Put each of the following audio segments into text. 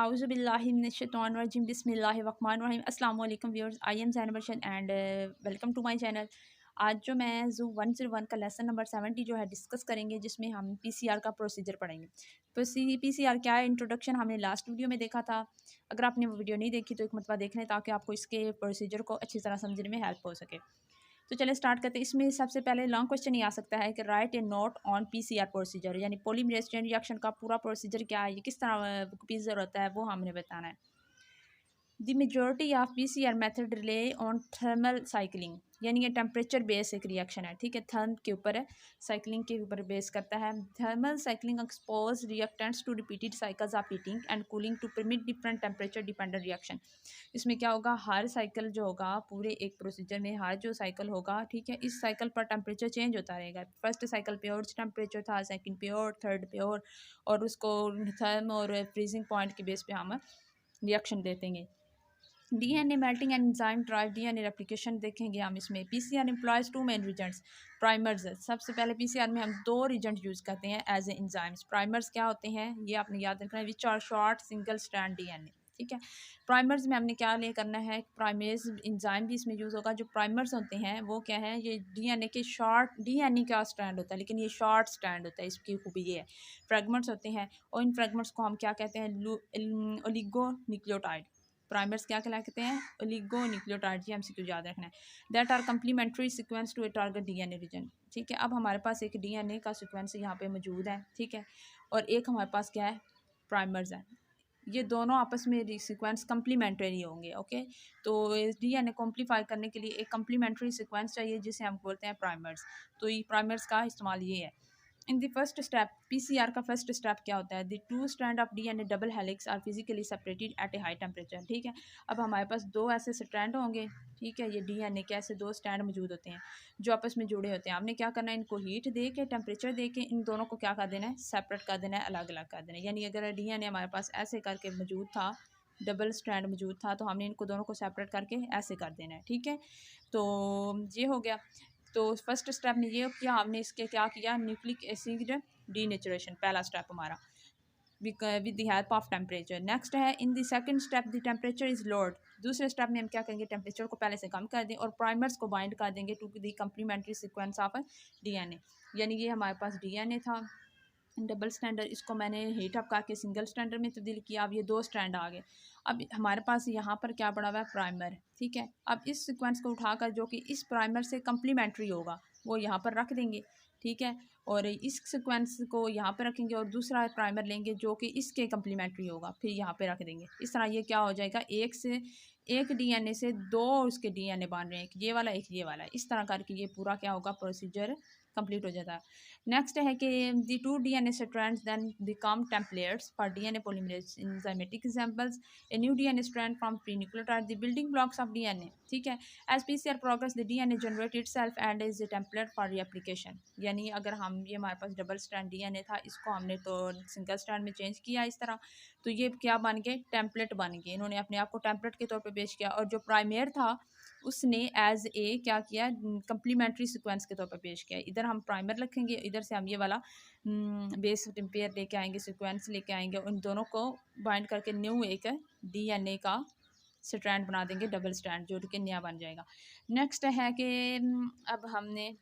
आउज़ुबिल्लाहि मिनश्शैतानिर्रजीम बिस्मिल्लाहिर्रहमानिर्रहीम। अस्सलाम वालेकुम viewers, I am Zainab Arshad and welcome to my channel. आज जो मैं ज़ू 101 का लेसन नंबर 70 जो है डिस्कस करेंगे, जिसमें हम पीसीआर का प्रोसीजर पढ़ेंगे। तो पीसीआर क्या है, इंट्रोडक्शन हमने लास्ट वीडियो में देखा था। अगर आपने वो वीडियो नहीं देखी तो एक मरतबा देख लें, ताकि आपको इसके प्रोसीजर को अच्छी तरह समझने में हेल्प हो सके। तो चलिए स्टार्ट करते हैं। इसमें सबसे पहले लॉन्ग क्वेश्चन ये आ सकता है कि right A note on PCR procedure, यानी पॉलीमरेज चेन रिएक्शन का पूरा प्रोसीजर क्या है, ये किस तरह प्रोसीजर होता है, वो हमने बताना है। The majority of PCR method relay on thermal cycling, यानी ये टेम्परेचर बेस एक रिएक्शन है, ठीक है, थर्म के ऊपर है, साइकिलिंग के ऊपर बेस करता है। Thermal cycling expose reactants to repeated cycles of heating and cooling to permit different temperature dependent reaction. इसमें क्या होगा, हर साइकिल जो होगा, पूरे एक प्रोसीजर में हर जो साइकिल होगा, ठीक है, इस साइकिल पर टेम्परेचर चेंज होता रहेगा। फर्स्ट साइकिल पे और टेम्परेचर था, सेकंड पे और, थर्ड पे और उसको थर्म और फ्रीजिंग पॉइंट के बेस पे हम रिएक्शन देतेंगे। DNA melting and enzyme drive DNA replication देखेंगे हम। इसमें PCR employs two main reagents. Primers, सबसे पहले पीसीआर में हम दो रिजेंट यूज़ करते हैं एज ए एंजाइम्स। प्राइमर्स क्या होते हैं, ये आपने याद रखना है, which are short single strand DNA, ठीक है। प्राइमर्स में हमने क्या ले करना है, प्राइमेज एंजाइम भी इसमें यूज़ होगा। जो प्राइमर्स होते हैं वो क्या है, ये डीएनए के शॉर्ट, डीएनए का स्ट्रैंड होता है लेकिन ये शॉर्ट स्ट्रैंड होता है, इसकी खूबी ये है। फ्रेगमेंट्स होते हैं और इन फ्रेगमेंट्स को हम क्या कहते हैं, ओलिगो न्यूक्लियोटाइड। प्राइमर्स क्या कहलाते हैं, ओलिगो न्यूक्लियोटाइड। जी एमसीक्यू याद रखना है। That are complementary sequence to a target DNA region, ठीक है। अब हमारे पास एक डीएनए का सीक्वेंस यहाँ पे मौजूद है, ठीक है, और एक हमारे पास क्या है, प्राइमर्स है। ये दोनों आपस में सीक्वेंस कंप्लीमेंट्री होंगे, ओके। तो डीएनए को कम्प्लीफाई करने के लिए एक कंप्लीमेंट्री सीक्वेंस चाहिए, जिसे हम बोलते हैं प्राइमर्स। तो ये प्राइमर्स का इस्तेमाल ये है। In the first step, PCR का फर्स्ट स्टेप क्या होता है, the two strand of DNA double helix are physically separated at a high temperature, ठीक है। अब हमारे पास दो ऐसे स्ट्रैंड होंगे, ठीक है, ये डीएनए के ऐसे दो स्ट्रैंड मौजूद होते हैं जो आपस में जुड़े होते हैं। हमने क्या करना है, इनको हीट दे के, टेम्परेचर दे के, इन दोनों को क्या कर देना है, सेपरेट कर देना है, अलग अलग कर देना है। यानी अगर डीएनए हमारे पास ऐसे करके मौजूद था, डबल स्ट्रैंड मौजूद था, तो हमने इनको दोनों को सेपरेट करके ऐसे कर देना है, ठीक है। तो ये हो गया। तो फर्स्ट स्टेप में ये किया हमने, इसके क्या किया, न्यूक्लिक एसिड डीनेचुरेशन, पहला स्टेप हमारा with the help of temperature. Next है, in the second step the temperature is lowered. दूसरे स्टेप में हम क्या करेंगे, टेम्परेचर को पहले से कम कर दें और प्राइमर्स को बाइंड कर देंगे to the complementary sequence of DNA. यानी ये हमारे पास डीएनए था डबल स्टैंडर्ड, इसको मैंने हीट अप करके सिंगल स्टैंडर्ड में तब्दील किया। अब ये दो स्टैंड आ गए। अब हमारे पास यहाँ पर क्या पड़ा हुआ है, प्राइमर, ठीक है। अब इस सीक्वेंस को उठाकर जो कि इस प्राइमर से कंप्लीमेंट्री होगा वो यहाँ पर रख देंगे, ठीक है। और इस सीक्वेंस को यहाँ पर रखेंगे और दूसरा प्राइमर लेंगे जो कि इसके कंप्लीमेंट्री होगा, फिर यहाँ पे रख देंगे। इस तरह ये क्या हो जाएगा, एक डीएनए से दो उसके डीएनए बन रहे हैं, एक ये वाला एक ये वाला। इस तरह करके ये पूरा क्या होगा, प्रोसीजर कंप्लीट हो जाता है। नेक्स्ट है कि the two DNA strands then become templates for DNA polymerase enzymatic examples, a new DNA strand from free nucleotide, the building blocks of DNA, ठीक है। As PCR progress the DNA generate itself and is a template for replication. यानी अगर हम, ये हमारे पास double strand DNA था, इसको हमने तो सिंगल स्ट्रैंड में चेंज किया इस तरह, तो ये क्या बन गए, टेम्पलेट बन गए। इन्होंने अपने आप को टेम्पलेट के तौर पर पेश किया, और जो प्राइमेर था उसने एज ए क्या किया, कंप्लीमेंट्री सीक्वेंस के तौर पर पेश किया। इधर हम प्राइमर रखेंगे, इधर से हम ये वाला बेस टेम्पेयर लेके आएंगे, सीक्वेंस लेके आएंगे, उन दोनों को बाइंड करके न्यू एक डीएनए का स्ट्रैंड बना देंगे, डबल स्ट्रैंड, जो कि नया बन जाएगा। नेक्स्ट है कि अब हमने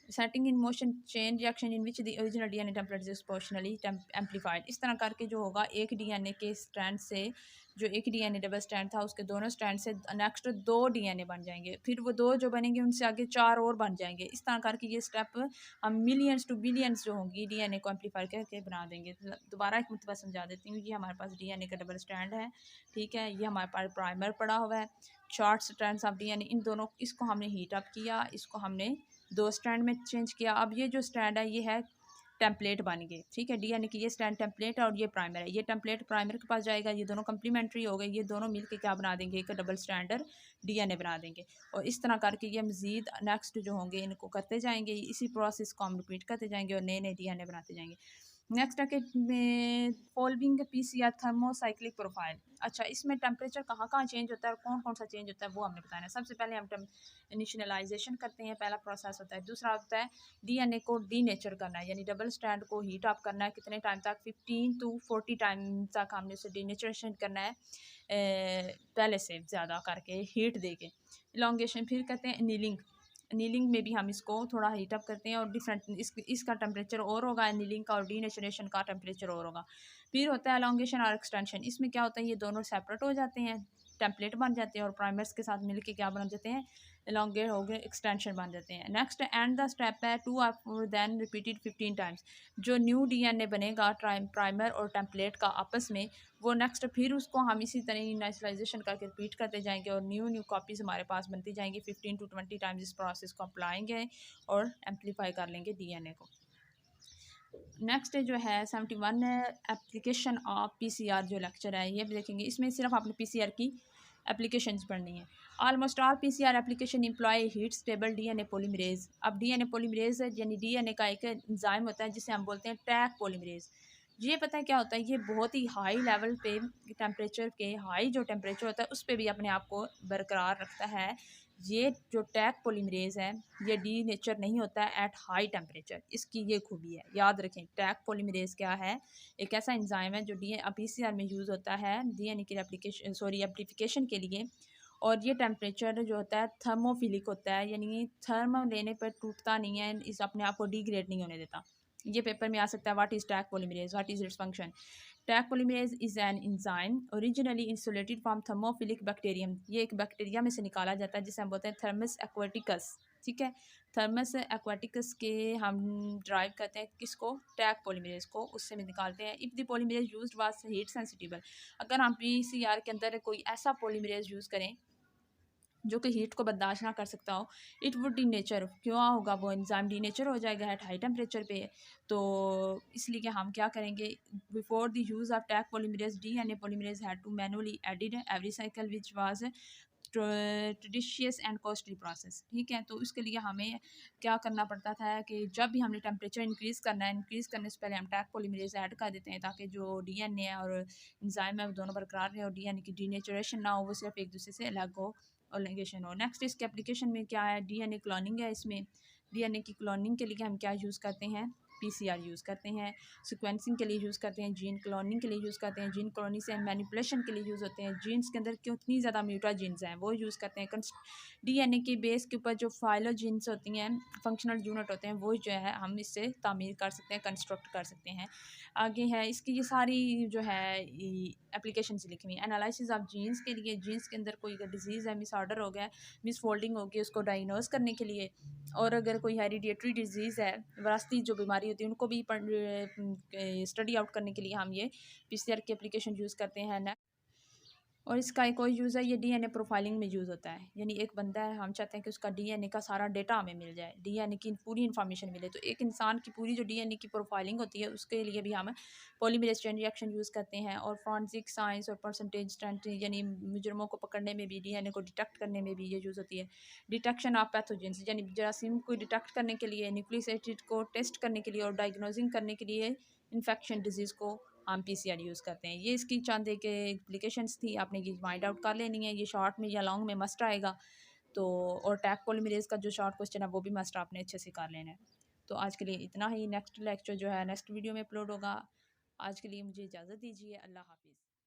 setting in motion chain reaction in which the original DNA template is proportionally amplified. इस तरह करके जो होगा, एक डीएनए के स्ट्रैंड से, जो एक डीएनए डबल स्ट्रैंड था, उसके दोनों स्ट्रैंड से नेक्स्ट दो डीएनए बन जाएंगे, फिर वो दो जो बनेंगे उनसे आगे चार और बन जाएंगे। इस तरह करके ये स्टेप हम मिलियंस टू बिलियंस जो होंगी डीएनए को एम्पलीफाई करके बना देंगे। दोबारा एक मतलब समझा देती हूँ। ये हमारे पास डीएनए का डबल स्ट्रैंड है, ठीक है, ये हमारे पास प्राइमर पड़ा हुआ है, शॉर्ट स्ट्रैंड्स ऑफ डीएनए, इन दोनों, इसको हमने हीट अप किया, इसको हमने दो स्ट्रैंड में चेंज किया। अब ये जो स्ट्रैंड है ये है टेम्पलेट बन गए, ठीक है, डीएनए की ये स्ट्रैंड टेम्पलेट है और ये प्राइमर है। ये टेम्पलेट प्राइमर के पास जाएगा, ये दोनों कंप्लीमेंट्री हो गए, ये दोनों मिलके क्या बना देंगे, एक डबल स्टैंडर्ड डीएनए बना देंगे। और इस तरह करके ये मजीद नेक्स्ट जो होंगे इनको करते जाएंगे, इसी प्रोसेस को हम रिपीट करते जाएंगे और नए नए डीएनए बनाते जाएंगे। नेक्स्ट है कि फॉलोइंग पीसीआर थर्मोसाइक्लिक प्रोफाइल। अच्छा, इसमें टेम्परेचर कहाँ कहाँ चेंज होता है और कौन कौन सा चेंज होता है वो हमने बताना है। सबसे पहले हम इनिशियलाइजेशन करते हैं, पहला प्रोसेस होता है। दूसरा होता है डीएनए को डीनेचर करना है, यानी डबल स्ट्रैंड को हीट अप करना है। कितने टाइम तक? 15 to 40 टाइम तक हमने उसे डीनेचरेशन करना है, पहले से ज़्यादा करके हीट दे के। इलांगेशन फिर कहते हैं नीलिंग। नीलिंग में भी हम इसको थोड़ा हीट अप करते हैं और डिफरेंट इसका टेम्परेचर और होगा, नीलिंग का और डीनेचुरेशन का टेम्परेचर और होगा। फिर होता है एलोंगेशन और एक्सटेंशन। इसमें क्या होता है, ये दोनों सेपरेट हो जाते हैं, टेम्पलेट बन जाते हैं और प्राइमर्स के साथ मिलके क्या बन जाते हैं, एलोंगेट हो गए, एक्सटेंशन बन जाते हैं। नेक्स्ट एंड द स्टेप है टू और देन रिपीटेड 15 टाइम्स। जो न्यू डीएनए बनेगा प्राइमर और टेम्पलेट का आपस में, वो नेक्स्ट फिर उसको हम इसी तरह इनिशियलाइजेशन करके रिपीट करते जाएंगे और न्यू न्यू कॉपीज़ हमारे पास बनती जाएंगी। 15 to 20 टाइम्स इस प्रोसेस को अप्लाएंगे और एम्पलीफाई कर लेंगे डीएनए को। नेक्स्ट जो है 71 एप्लीकेशन ऑफ पीसीआर जो लेक्चर है ये भी देखेंगे। इसमें सिर्फ आपने पीसीआर की एप्लीकेशंस पढ़नी है। Almost all PCR application employ heat stable DNA polymerase. अब डीएनए पॉलीमरेज यानी डीएनए का एक एंजाइम होता है जिसे हम बोलते हैं टैग पॉलीमरेज। ये पता है क्या होता है, ये बहुत ही हाई लेवल पे टेम्परेचर के, हाई जो टेम्परेचर होता है उस पर भी अपने आप को बरकरार रखता है। ये जो टैग पॉलीमरेज है ये डी नेचर नहीं होता है एट हाई टेम्परेचर, इसकी ये खूबी है, याद रखें। टैग पॉलीमरेज क्या है? एक ऐसा एंजाइम है जो पीसीआर में यूज़ होता है डीएनए की एप्लीकेशन एम्प्लीफिकेशन के लिए। और ये टेम्परेचर जो होता है थर्मोफिलिक होता है, यानी थर्म लेने पर टूटता नहीं है, इस अपने आप को डिग्रेड नहीं होने देता। ये पेपर में आ सकता है, what is tag polymerase, what is its function. Tag polymerase is an enzyme originally insulated from thermophilic bacterium. ये एक बैक्टीरिया में से निकाला जाता है जिसे हम बोलते हैं थर्मस एक्वाटिकस। ठीक है, थर्मस एक्वाटिकस के हम ड्राइव करते हैं किसको? टैग पॉलीमरेज को, उससे में निकालते हैं। If the polymerase used was heat sensitive. अगर हम पीसीआर के अंदर कोई ऐसा पॉलीमरेज यूज़ करें जो कि हीट को बर्दाश्त ना कर सकता हो, इट वुड डी नेचर, क्यों होगा वो एंजाइम डी नेचर हो जाएगा एट हाई टेम्परेचर पे। तो इसलिए कि हम क्या करेंगे, before the use of Taq polymerase DNA polymerase had to manually added every cycle which was tedious and costly process. ठीक है, तो इसके लिए हमें क्या करना पड़ता था कि जब भी हमने टेम्परेचर इंक्रीज़ करना है, इंक्रीज़ करने से पहले हम टैग पॉलीमरेज ऐड कर देते हैं ताकि जो डीएनए है और एंजाइम है वो दोनों बरकरार रहे और डीएनए की डीनेचरेशन ना हो, वो सिर्फ एक दूसरे से अलग हो और लिगेशन हो। नेक्स्ट इसके एप्लीकेशन में क्या है, डीएनए क्लोनिंग है। इसमें डीएनए की क्लोनिंग के लिए हम क्या यूज़ करते हैं, पीसीआर यूज़ करते हैं। सीक्वेंसिंग के लिए यूज़ करते हैं, जीन क्लोनिंग के लिए यूज़ करते हैं, जीन क्लोनिंग से मैनिपुलेशन के लिए यूज़ होते हैं, जीन्स के अंदर कितनी ज़्यादा म्यूटा जीन्स हैं वो यूज़ करते हैं। डीएनए के बेस के ऊपर जो फाइलोजीन्स होती हैं, फंक्शनल यूनिट होते हैं, वो जो है हम इससे तामीर कर सकते हैं, कंस्ट्रक्ट कर सकते हैं। आगे है इसकी ये सारी जो है एप्लीकेशन लिखी हुई है। एनालिसिस ऑफ जीन्स के लिए, जीन्स के अंदर कोई डिजीज़ है, मिस ऑर्डर हो गया, मिस फोल्डिंग हो गई, उसको डायग्नोज करने के लिए। और अगर कोई हेरिडिटरी डिजीज़ है, विरासती जो बीमारी होती है, उनको भी स्टडी आउट करने के लिए हम ये पीसीआर की एप्लीकेशन यूज़ करते हैं ना। और इसका एक और यूज़ है, ये डीएनए प्रोफाइलिंग में यूज़ होता है। यानी एक बंदा है, हम चाहते हैं कि उसका डीएनए का सारा डेटा हमें मिल जाए, डीएनए की पूरी इन्फॉर्मेशन मिले। तो एक इंसान की पूरी जो डीएनए की प्रोफाइलिंग होती है उसके लिए भी हम पॉलीमरेज चेन रिएक्शन यूज़ करते हैं। और फॉरेंसिक साइंस और परसेंटेज स्टैंड यानी मुजरमों को पकड़ने में भी, डीएनए को डिटेक्ट करने में भी ये यूज़ होती है। डिटेक्शन ऑफ पैथोजेंस, यानी जरासीम को डिटेक्ट करने के लिए, न्यूक्लिक एसिड को टेस्ट करने के लिए और डायग्नोजिंग करने के लिए इन्फेक्शन डिजीज़ को हम पीसीआर यूज़ करते हैं। ये इसकी चंद एक एप्लीकेशंस थी, आपने ये फाइंड आउट कर लेनी है। ये शॉर्ट में या लॉन्ग में मस्ट आएगा। तो और टैग पॉलीमरेज का जो शॉर्ट क्वेश्चन है वो भी मस्ट आपने अच्छे से कर लेना है। तो आज के लिए इतना ही। नेक्स्ट लेक्चर जो है नेक्स्ट वीडियो में अपलोड होगा। आज के लिए मुझे इजाज़त दीजिए। अल्लाह हाफिज़।